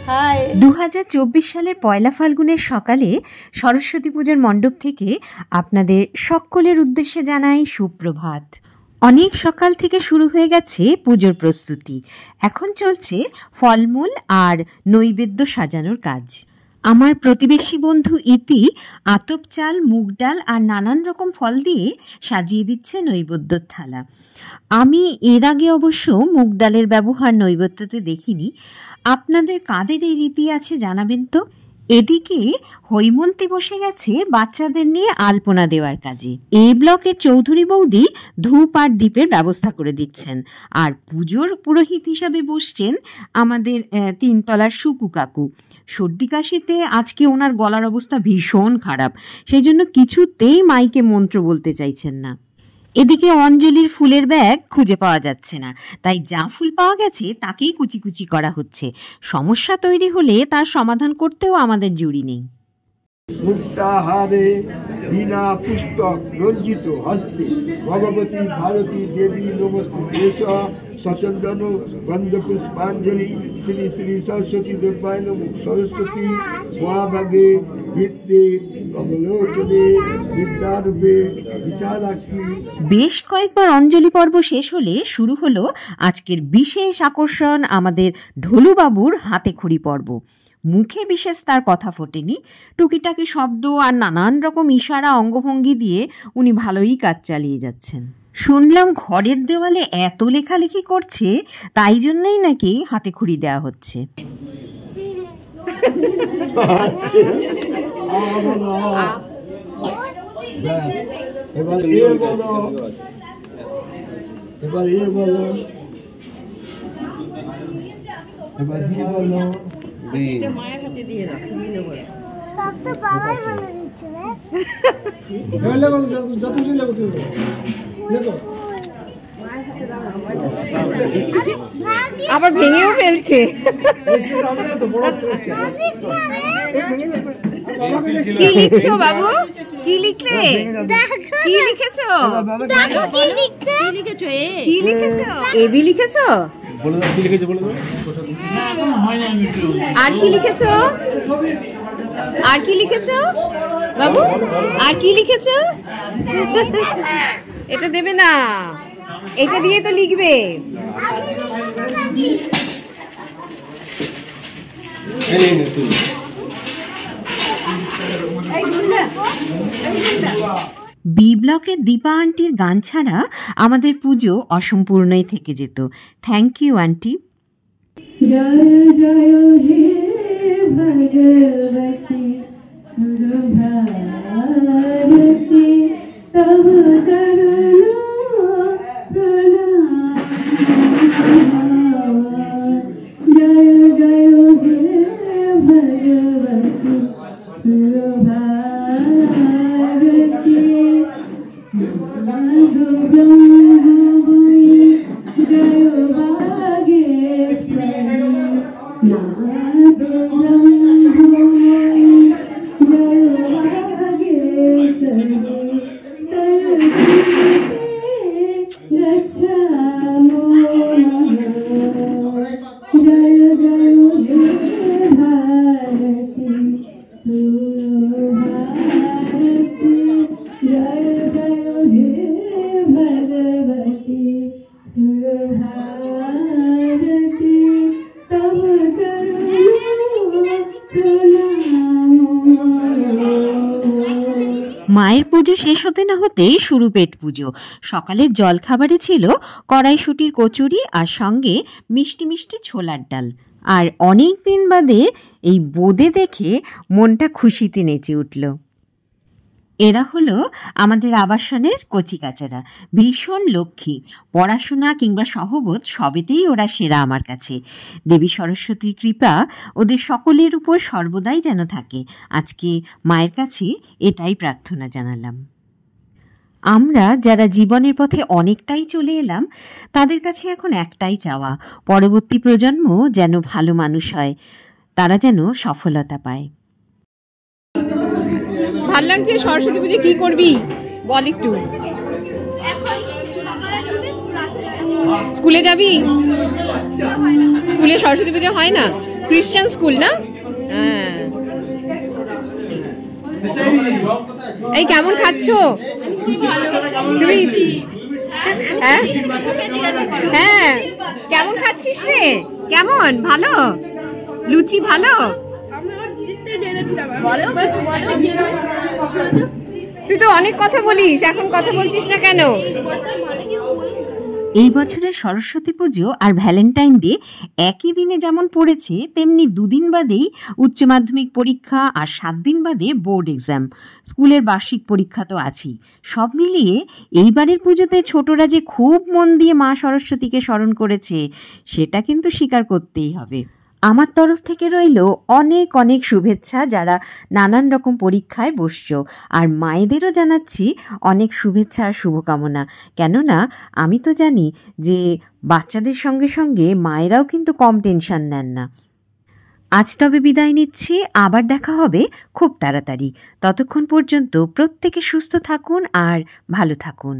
2024 সালের পয়লা ফাল্গুনের সকালে সরস্বতী পুজোর মণ্ডপ থেকে আপনাদের সকলের উদ্দেশ্যে জানাই সুপ্রভাত। অনেক সকাল থেকে শুরু হয়ে গেছে পুজোর প্রস্তুতি। এখন চলছে ফলমূল আর নৈবেদ্য সাজানোর কাজ। আমার প্রতিবেশী বন্ধু ইতি আতপ চাল, মুগ ডাল আর নানান রকম ফল দিয়ে সাজিয়ে দিচ্ছে নৈবেদ্যর থালা। আমি এর আগে অবশ্য মুগ ডালের ব্যবহার নৈবেদ্যতে দেখিনি। আপনাদের কাদের এই রীতি আছে জানাবেন তো। এদিকে হৈমন্তী বসে গেছে বাচ্চাদের নিয়ে আলপনা দেওয়ার কাজে। এই ব্লকের চৌধুরী বৌদি ধূপ আর দীপের ব্যবস্থা করে দিচ্ছেন, আর পুজোর পুরোহিত হিসাবে বসছেন আমাদের 3 তলার সুকু কাকু। সর্দি কাশিতে আজকে ওনার গলার অবস্থা ভীষণ খারাপ, সেই জন্য কিছুতেই মাইকে মন্ত্র বলতে চাইছেন না। এদিকে অঞ্জলির ফুলের ব্যাগ খুঁজে পাওয়া যাচ্ছে না, তাই যা ফুল পাওয়া গেছে তাকেই কুচি কুচি করা হচ্ছে। সমস্যা তৈরি হলে তার সমাধান করতেও আমাদের জুড়ি নেই। মুক্তাহারে বিনা পুস্তক রঞ্জিত হস্তে ভগবতী ভারতী দেবী নমস্তে সচন্দন গন্ধ পুষ্পাঞ্জলি শ্রী শ্রী সরস্বতী দুর্গায় নমঃ। সরস্বতী মহাভাগে বিদ্যে কমলোচনে বিদ্যারূপে বিশালাক্ষী। বেশ কয়েকবার অঞ্জলি পর্ব শেষ হলে শুরু হলো আজকের বিশেষ আকর্ষণ, আমাদের ঢোলুবাবুর হাতে খড়ি পর্ব। মুখে বিশেষ তার কথা ফোটেনি, টুকিটাকি শব্দ আর নানান রকম ইশারা অঙ্গভঙ্গি দিয়ে উনি ভালোই কাজ চালিয়ে যাচ্ছেন। শুনলাম ঘরের দেওয়ালে এত লেখালেখি করছে, তাই জন্যই নাকি হাতে খড়ি দেওয়া হচ্ছে। মায়ের হাতে দিয়ে রাখ, সব তো বাবার বলে দিচ্ছে না। আবার ভেঙেও ফেলছে। কি লিখছো বাবু? কি লিখলে? কি লিখেছো? কি লিখেছো? এবি লিখেছো? আর কি লিখেছো? আর কি লিখেছো বাবু? আর কি লিখেছো? এটা দেবে না, এটা দিয়ে তো লিখবে। বি ব্লকের দীপা আন্টির গান ছাড়া আমাদের পুজো অসম্পূর্ণই থেকে যেত। Thank you auntie. জয় জয় হে ভগবতী সুরভারতী তব চরণ প্রণাম। জয় জয় হে ভগবতী সুরভারতী জয় মায়ের পুজো শেষ হতে না হতেই শুরু পেট পুজো। সকালের জলখাবারে ছিল কড়াইশুটির কচুরি আর সঙ্গে মিষ্টি মিষ্টি ছোলার ডাল। আর অনেক দিন বাদে এই বোঁদে দেখে মনটা খুশিতে নেচে উঠল। এরা হলো আমাদের আবাসনের কচিকাচারা, ভীষণ লক্ষ্মী। পড়াশোনা কিংবা সহবোধ সবেতেই ওরা সেরা আমার কাছে। দেবী সরস্বতীর কৃপা ওদের সকলের উপর সর্বদাই যেন থাকে। আজকে মায়ের কাছে এটাই প্রার্থনা জানালাম। আমরা যারা জীবনের পথে অনেকটাই চলে এলাম, তাদের কাছে এখন একটাই চাওয়া, পরবর্তী প্রজন্ম যেন ভালো মানুষ হয়, তারা যেন সফলতা পায়। ভাল লাগছে। সরস্বতী পুজো কি করবি বল একটু। স্কুলে যাবি? স্কুলে সরস্বতী পুজো হয় না? ক্রিশ্চিয়ান স্কুল না? হ্যাঁ। এই কেমন খাচ্ছো তুমি? হ্যাঁ হ্যাঁ, কেমন খাচ্ছিস রে? কেমন? ভালো? লুচি ভালো? তুই তো অনেক কথা বলিস, এখন কথা বলছিস না কেন? এই বছরের সরস্বতী পুজো আর ভ্যালেন্টাইন ডে একই দিনে যেমন পড়েছে, তেমনি দুদিন বাদেই উচ্চ মাধ্যমিক পরীক্ষা আর 7 দিন বাদে বোর্ড এক্সাম। স্কুলের বার্ষিক পরীক্ষা তো আছেই। সব মিলিয়ে এইবারের পুজোতে ছোটরা যে খুব মন দিয়ে মা সরস্বতীকে স্মরণ করেছে, সেটা কিন্তু স্বীকার করতেই হবে। আমার তরফ থেকে রইল অনেক অনেক শুভেচ্ছা যারা নানান রকম পরীক্ষায় বসছো, আর মায়েদেরও জানাচ্ছি অনেক শুভেচ্ছা আর শুভকামনা। কেননা আমি তো জানি যে বাচ্চাদের সঙ্গে সঙ্গে মায়েরাও কিন্তু কম টেনশন নেন না। আজ তবে বিদায় নিচ্ছি, আবার দেখা হবে খুব তাড়াতাড়ি। ততক্ষণ পর্যন্ত প্রত্যেকে সুস্থ থাকুন আর ভালো থাকুন।